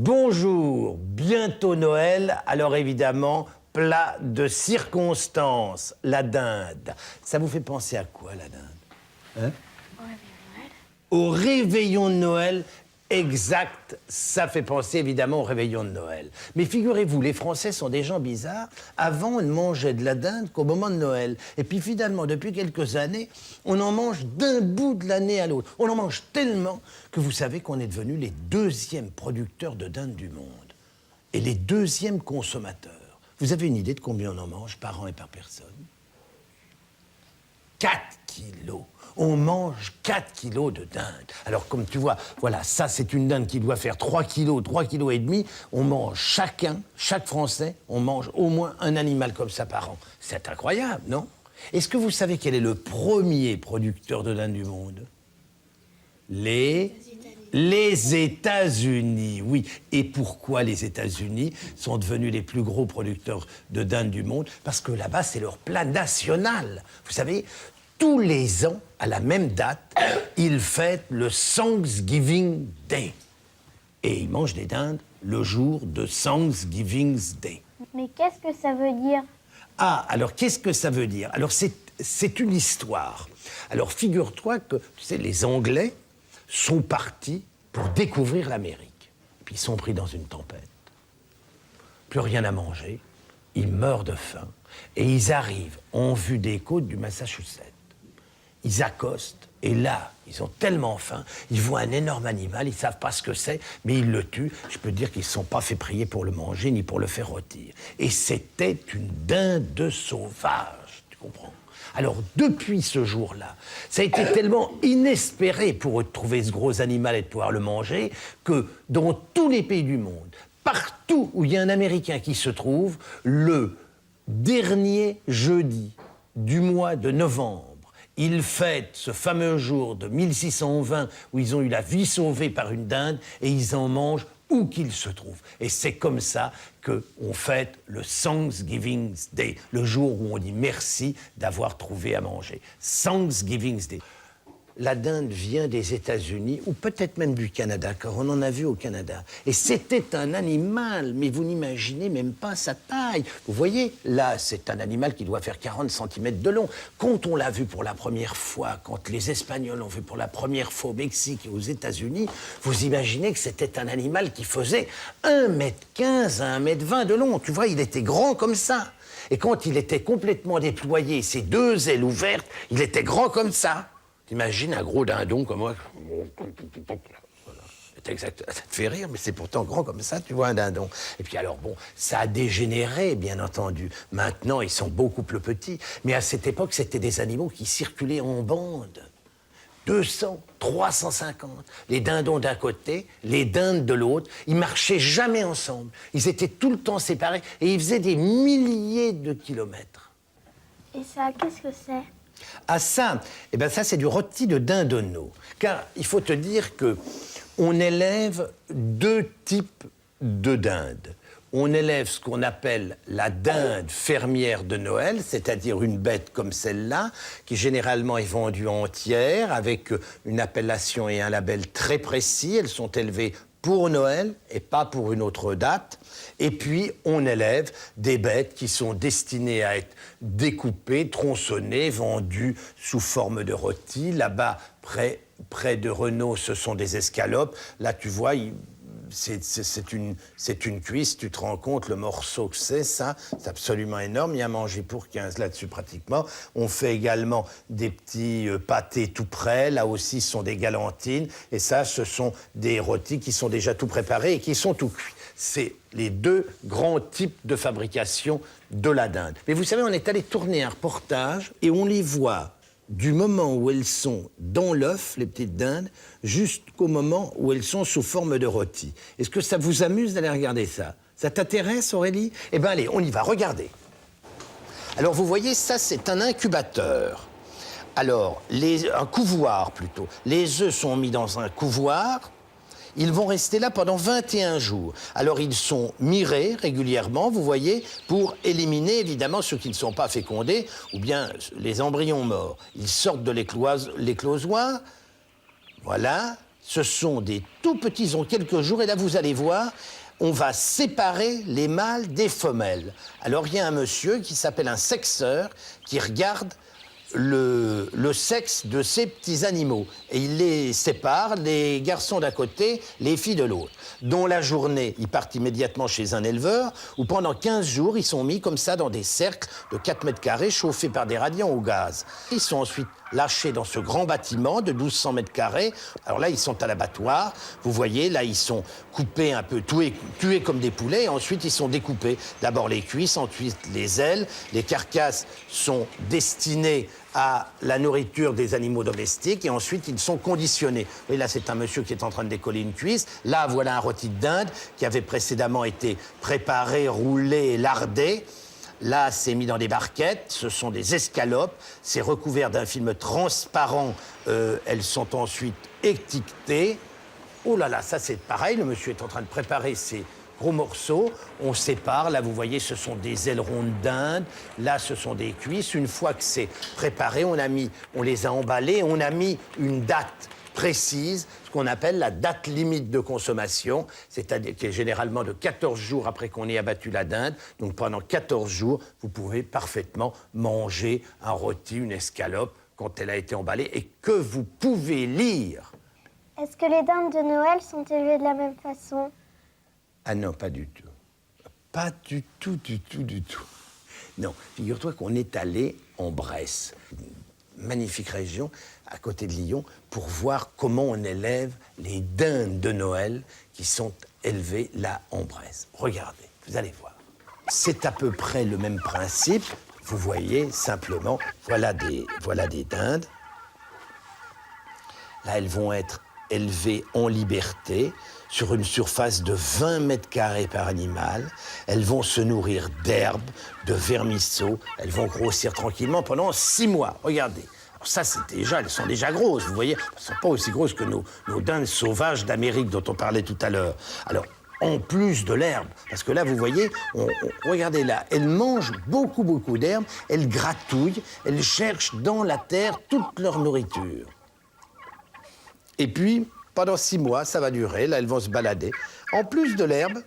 Bonjour, bientôt Noël, alors évidemment, plat de circonstance, la dinde. Ça vous fait penser à quoi, la dinde? Hein? Au réveillon de Noël, exact, ça fait penser évidemment au réveillon de Noël. Mais figurez-vous, les Français sont des gens bizarres. Avant, on ne mangeait de la dinde qu'au moment de Noël. Et puis finalement, depuis quelques années, on en mange d'un bout de l'année à l'autre. On en mange tellement que vous savez qu'on est devenus les deuxièmes producteurs de dinde du monde. Et les deuxièmes consommateurs. Vous avez une idée de combien on en mange par an et par personne? 4 kilos. On mange 4 kilos de dinde. Alors, comme tu vois, voilà, ça, c'est une dinde qui doit faire 3 kilos, 3 kilos et demi. On mange chacun, chaque Français, on mange au moins un animal comme ça par an. C'est incroyable, non? Est-ce que vous savez quel est le premier producteur de dinde du monde? Les États-Unis, oui. Et pourquoi les États-Unis sont devenus les plus gros producteurs de dinde du monde? Parce que là-bas, c'est leur plat national. Vous savez, tous les ans, à la même date, ils fêtent le Thanksgiving Day. Et ils mangent des dindes le jour de Thanksgiving Day. Mais qu'est-ce que ça veut dire? Ah, alors qu'est-ce que ça veut dire? Alors c'est une histoire. Alors figure-toi que, tu sais, les Anglais sont partis pour découvrir l'Amérique. Puis ils sont pris dans une tempête. Plus rien à manger. Ils meurent de faim. Et ils arrivent en vue des côtes du Massachusetts. Ils accostent, et là, ils ont tellement faim, ils voient un énorme animal, ils ne savent pas ce que c'est, mais ils le tuent. Je peux dire qu'ils ne se sont pas fait prier pour le manger, ni pour le faire rôtir. Et c'était une dinde sauvage, tu comprends? Alors, depuis ce jour-là, ça a été tellement inespéré pour eux de trouver ce gros animal et de pouvoir le manger, que dans tous les pays du monde, partout où il y a un Américain qui se trouve, le dernier jeudi du mois de novembre, ils fêtent ce fameux jour de 1620 où ils ont eu la vie sauvée par une dinde et ils en mangent où qu'ils se trouvent. Et c'est comme ça qu'on fête le Thanksgiving Day, le jour où on dit merci d'avoir trouvé à manger. Thanksgiving Day. La dinde vient des États-Unis, ou peut-être même du Canada, car on en a vu au Canada. Et c'était un animal, mais vous n'imaginez même pas sa taille. Vous voyez, là, c'est un animal qui doit faire 40 cm de long. Quand on l'a vu pour la première fois, quand les Espagnols l'ont vu pour la première fois au Mexique et aux États-Unis, vous imaginez que c'était un animal qui faisait 1,15 m à 1,20 m de long. Tu vois, il était grand comme ça. Et quand il était complètement déployé, ses deux ailes ouvertes, il était grand comme ça. T'imagines un gros dindon comme moi. Voilà. C'est exact. Ça te fait rire, mais c'est pourtant grand comme ça, tu vois, un dindon. Et puis alors, bon, ça a dégénéré, bien entendu. Maintenant, ils sont beaucoup plus petits. Mais à cette époque, c'était des animaux qui circulaient en bande. 200, 350. Les dindons d'un côté, les dindes de l'autre. Ils marchaient jamais ensemble. Ils étaient tout le temps séparés et ils faisaient des milliers de kilomètres. Et ça, qu'est-ce que c'est? Ah ça, eh ben ça c'est du rôti de dindonneau. Car il faut te dire que on élève deux types de dindes. On élève ce qu'on appelle la dinde fermière de Noël, c'est-à-dire une bête comme celle-là, qui généralement est vendue entière, avec une appellation et un label très précis. Elles sont élevées pour Noël et pas pour une autre date. Et puis, on élève des bêtes qui sont destinées à être découpées, tronçonnées, vendues sous forme de rôti. Là-bas, près de Renault, ce sont des escalopes. Là, tu vois, c'est une cuisse, tu te rends compte le morceau que c'est, ça, c'est absolument énorme. Il y a à manger pour 15 là-dessus pratiquement. On fait également des petits pâtés tout prêts, là aussi ce sont des galantines, et ça ce sont des rôtis qui sont déjà tout préparés et qui sont tout cuits. C'est les deux grands types de fabrication de la dinde. Mais vous savez, on est allé tourner un reportage et on les voit du moment où elles sont dans l'œuf, les petites dindes, jusqu'au moment où elles sont sous forme de rôti. Est-ce que ça vous amuse d'aller regarder ça? Ça t'intéresse, Aurélie? Eh bien, allez, on y va, regardez. Alors, vous voyez, ça, c'est un incubateur. Alors, un couvoir, plutôt. Les œufs sont mis dans un couvoir. Ils vont rester là pendant 21 jours. Alors, ils sont mirés régulièrement, vous voyez, pour éliminer, évidemment, ceux qui ne sont pas fécondés, ou bien les embryons morts. Ils sortent de l'éclosoir, voilà, ce sont des tout petits, ils ont quelques jours, et là, vous allez voir, on va séparer les mâles des femelles. Alors, il y a un monsieur qui s'appelle un sexeur qui regarde le sexe de ces petits animaux. Et il les sépare, les garçons d'un côté, les filles de l'autre. Dont la journée, ils partent immédiatement chez un éleveur, où pendant 15 jours, ils sont mis comme ça dans des cercles de 4 mètres carrés chauffés par des radiants au gaz. Ils sont ensuite lâchés dans ce grand bâtiment de 1200 mètres carrés. Alors là, ils sont à l'abattoir. Vous voyez, là, ils sont coupés un peu, tués comme des poulets. Et ensuite, ils sont découpés. D'abord les cuisses, ensuite les ailes. Les carcasses sont destinées à la nourriture des animaux domestiques. Et ensuite, ils sont conditionnés. Et là, c'est un monsieur qui est en train de décoller une cuisse. Là, voilà un rôti de dinde qui avait précédemment été préparé, roulé et lardé. Là, c'est mis dans des barquettes, ce sont des escalopes, c'est recouvert d'un film transparent, elles sont ensuite étiquetées. Oh là là, ça c'est pareil, le monsieur est en train de préparer ces gros morceaux, on sépare, là vous voyez ce sont des ailerons de dinde, là ce sont des cuisses, une fois que c'est préparé, on les a emballés, on a mis une date précise, ce qu'on appelle la date limite de consommation, c'est-à-dire qui est généralement de 14 jours après qu'on ait abattu la dinde. Donc pendant 14 jours, vous pouvez parfaitement manger un rôti, une escalope, quand elle a été emballée, et que vous pouvez lire. Est-ce que les dindes de Noël sont élevées de la même façon? Ah non, pas du tout. Pas du tout, du tout, du tout. Non, figure-toi qu'on est allé en Bresse, une magnifique région, à côté de Lyon, pour voir comment on élève les dindes de Noël qui sont élevées là en Bresse. Regardez, vous allez voir. C'est à peu près le même principe. Vous voyez, simplement, voilà des dindes. Là, elles vont être élevées en liberté, sur une surface de 20 mètres carrés par animal. Elles vont se nourrir d'herbes, de vermisseaux. Elles vont grossir tranquillement pendant 6 mois. Regardez. Alors ça, elles sont déjà grosses, vous voyez. Elles ne sont pas aussi grosses que nos dindes sauvages d'Amérique dont on parlait tout à l'heure. Alors, en plus de l'herbe, parce que là, vous voyez, regardez là, elles mangent beaucoup, beaucoup d'herbe, elles gratouillent, elles cherchent dans la terre toute leur nourriture. Et puis, pendant 6 mois, ça va durer, là, elles vont se balader. En plus de l'herbe,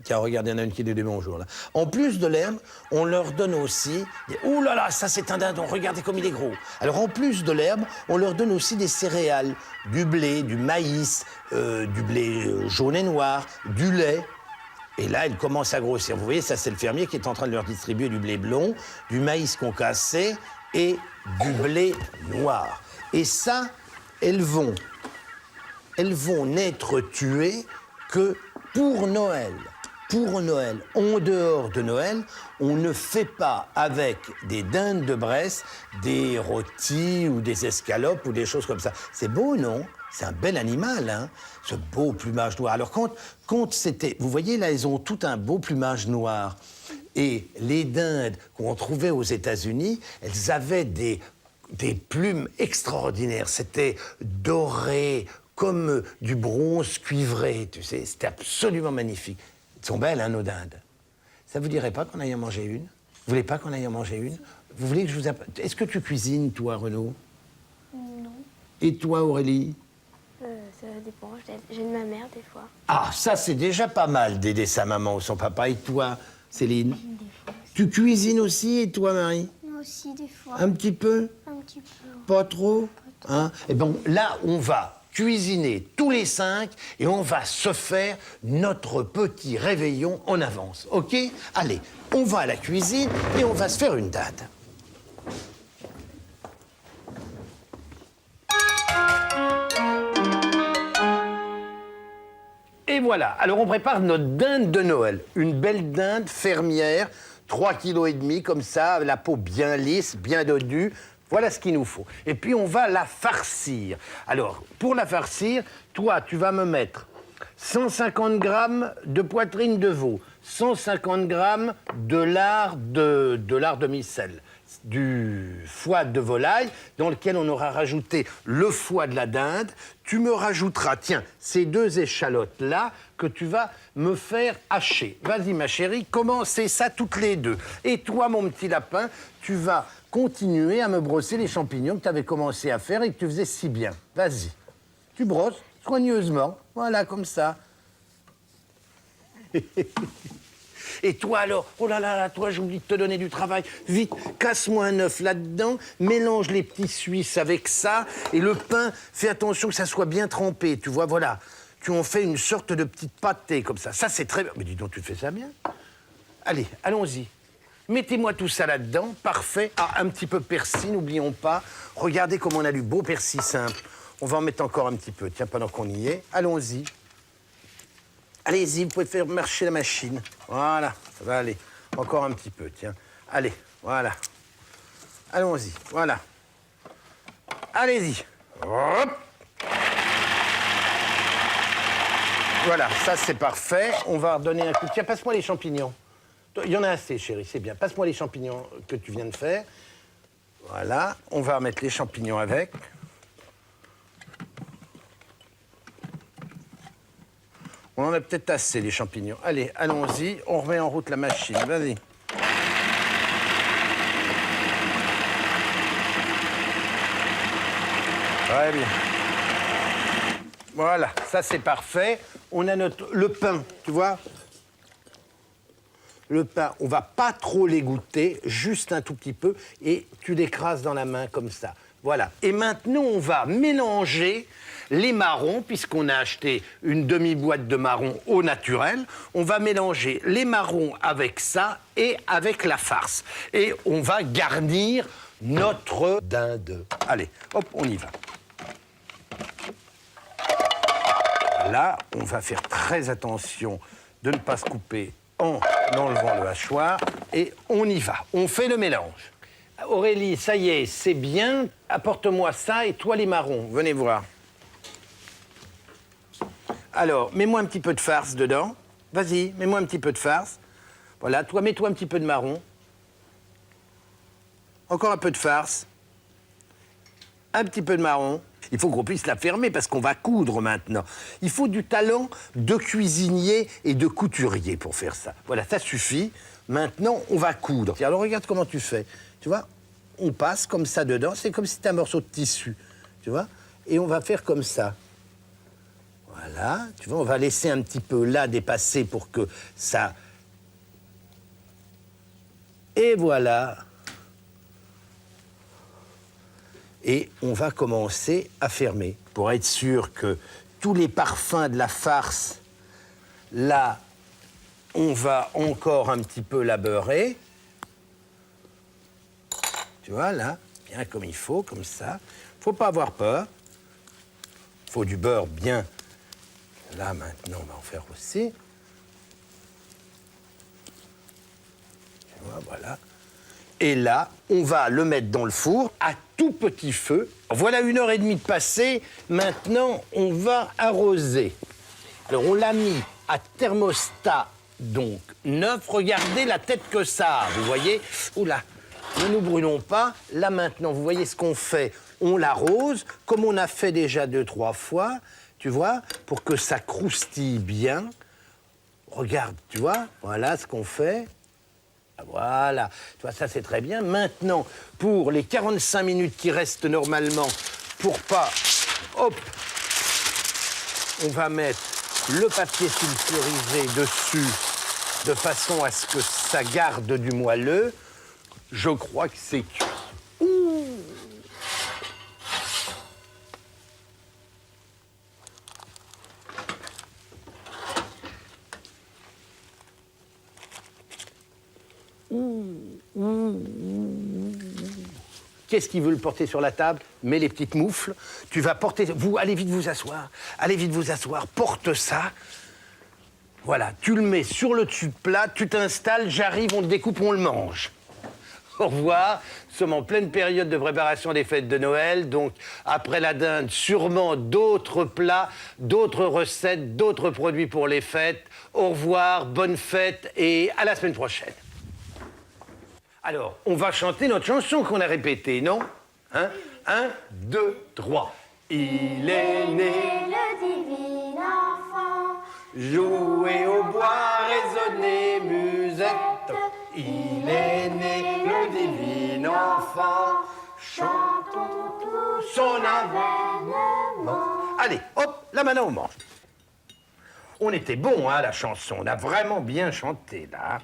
tiens, regardez, il y en a une qui dit bonjour, là. En plus de l'herbe, on leur donne aussi... Ouh là là, ça c'est un dindon, regardez comme il est gros. Alors en plus de l'herbe, on leur donne aussi des céréales, du blé, du maïs, du blé jaune et noir, du lait. Et là, elles commencent à grossir. Vous voyez, ça c'est le fermier qui est en train de leur distribuer du blé blond, du maïs concassé et du blé noir. Et ça, elles vont n'être tuées que pour Noël. Pour Noël, en dehors de Noël, on ne fait pas avec des dindes de Bresse des rôtis ou des escalopes ou des choses comme ça. C'est beau, non? C'est un bel animal, hein, ce beau plumage noir. Alors quand c'était... Vous voyez, là, elles ont tout un beau plumage noir. Et les dindes qu'on trouvait aux États-Unis, elles avaient des plumes extraordinaires. C'était doré, comme du bronze cuivré, tu sais. C'était absolument magnifique. Elles sont belles, hein, nos dindes. Ça vous dirait pas qu'on aille en manger une? Vous voulez pas qu'on aille en manger une? Vous voulez que je vous... Est-ce que tu cuisines, toi, Renaud? Non. Et toi, Aurélie? Ça dépend, j'aide ma mère des fois. Ah, ça, c'est déjà pas mal d'aider sa maman ou son papa. Et toi, Céline? Des fois. Tu cuisines aussi, et toi, Marie? Moi aussi, des fois. Un petit peu? Un petit peu. Pas trop? Hein? Eh bien, là, on va cuisiner tous les 5 et on va se faire notre petit réveillon en avance, OK? Allez, on va à la cuisine et on va se faire une dinde. Et voilà, alors on prépare notre dinde de Noël. Une belle dinde fermière, 3,5 kg comme ça, la peau bien lisse, bien dodue. Voilà ce qu'il nous faut. Et puis, on va la farcir. Alors, pour la farcir, toi, tu vas me mettre 150 grammes de poitrine de veau, 150 grammes de lard de demi-sel, du foie de volaille, dans lequel on aura rajouté le foie de la dinde. Tu me rajouteras, tiens, ces 2 échalotes-là que tu vas me faire hacher. Vas-y, ma chérie, commencez ça toutes les 2. Et toi, mon petit lapin, tu vas continuer à me brosser les champignons que tu avais commencé à faire et que tu faisais si bien. Vas-y. Tu brosses soigneusement, voilà, comme ça. Et toi alors, oh là là, toi j'oublie de te donner du travail. Vite, casse-moi un œuf là-dedans, mélange les petits Suisses avec ça, et le pain, fais attention que ça soit bien trempé, tu vois, voilà. Tu en fais une sorte de petite pâtée comme ça. Ça c'est très bien. Mais dis donc, tu fais ça bien. Allez, allons-y. Mettez-moi tout ça là-dedans, parfait. Ah, un petit peu de persil, n'oublions pas. Regardez comme on a du beau persil simple. On va en mettre encore un petit peu, tiens, pendant qu'on y est. Allons-y. Allez-y, vous pouvez faire marcher la machine. Voilà, ça va aller. Encore un petit peu, tiens. Allez, voilà. Allons-y, voilà. Allez-y. Hop. Voilà, ça c'est parfait. On va redonner un coup. Tiens, passe-moi les champignons. Il y en a assez, chérie, c'est bien. Passe-moi les champignons que tu viens de faire. Voilà, on va remettre les champignons avec. On en a peut-être assez, les champignons. Allez, allons-y, on remet en route la machine. Vas-y. Très bien. Voilà, ça c'est parfait. On a le pain, tu vois. Le pain, on va pas trop l'égoutter, juste un tout petit peu, et tu l'écrases dans la main comme ça. Voilà. Et maintenant, on va mélanger les marrons, puisqu'on a acheté une demi-boîte de marrons au naturel. On va mélanger les marrons avec ça et avec la farce. Et on va garnir notre dinde. Allez, hop, on y va. Là, on va faire très attention de ne pas se couper en enlevant le hachoir. Et on y va. On fait le mélange. Aurélie, ça y est, c'est bien. Apporte-moi ça et toi les marrons. Venez voir. Alors, mets-moi un petit peu de farce dedans. Vas-y, mets-moi un petit peu de farce. Voilà, toi, mets-toi un petit peu de marron. Encore un peu de farce. Un petit peu de marron. Il faut qu'on puisse la fermer parce qu'on va coudre maintenant. Il faut du talent de cuisinier et de couturier pour faire ça. Voilà, ça suffit. Maintenant, on va coudre. Alors, regarde comment tu fais. Tu vois, on passe comme ça dedans. C'est comme si c'était un morceau de tissu. Tu vois? Et on va faire comme ça. Voilà, tu vois, on va laisser un petit peu là dépasser pour que ça... Et voilà. Et on va commencer à fermer pour être sûr que tous les parfums de la farce, là, on va encore un petit peu la beurrer. Tu vois, là, bien comme il faut, comme ça. Faut pas avoir peur. Faut du beurre bien... Là, maintenant, on va en faire aussi. Tu vois, voilà. Et là, on va le mettre dans le four à tout petit feu. Voilà 1h30 de passé. Maintenant, on va arroser. Alors, on l'a mis à thermostat, donc 9. Regardez la tête que ça a, vous voyez? Oula, ne nous brûlons pas. Là, maintenant, vous voyez ce qu'on fait? On l'arrose, comme on a fait déjà 2-3 fois. Tu vois, pour que ça croustille bien. Regarde, tu vois, voilà ce qu'on fait. Voilà, tu vois, ça c'est très bien. Maintenant, pour les 45 minutes qui restent normalement, pour pas... Hop, on va mettre le papier sulfurisé dessus, de façon à ce que ça garde du moelleux. Je crois que c'est cuit. Ouh. Qu'est-ce qu'il veut le porter sur la table? Mets les petites moufles. Tu vas porter... Vous, allez vite vous asseoir. Allez vite vous asseoir. Porte ça. Voilà, tu le mets sur le dessus de plat, tu t'installes, j'arrive, on le découpe, on le mange. Au revoir. Nous sommes en pleine période de préparation des fêtes de Noël. Donc, après la dinde, sûrement d'autres plats, d'autres recettes, d'autres produits pour les fêtes. Au revoir, bonne fête et à la semaine prochaine. Alors, on va chanter notre chanson qu'on a répétée, non? Hein? 1, 2, 3. Il est né le divin enfant, jouer au bois, résonner musette. Il est né le divin enfant, chantons tous son avènement. Allez, hop, là maintenant on mange. On était bon, hein, la chanson. On a vraiment bien chanté, là.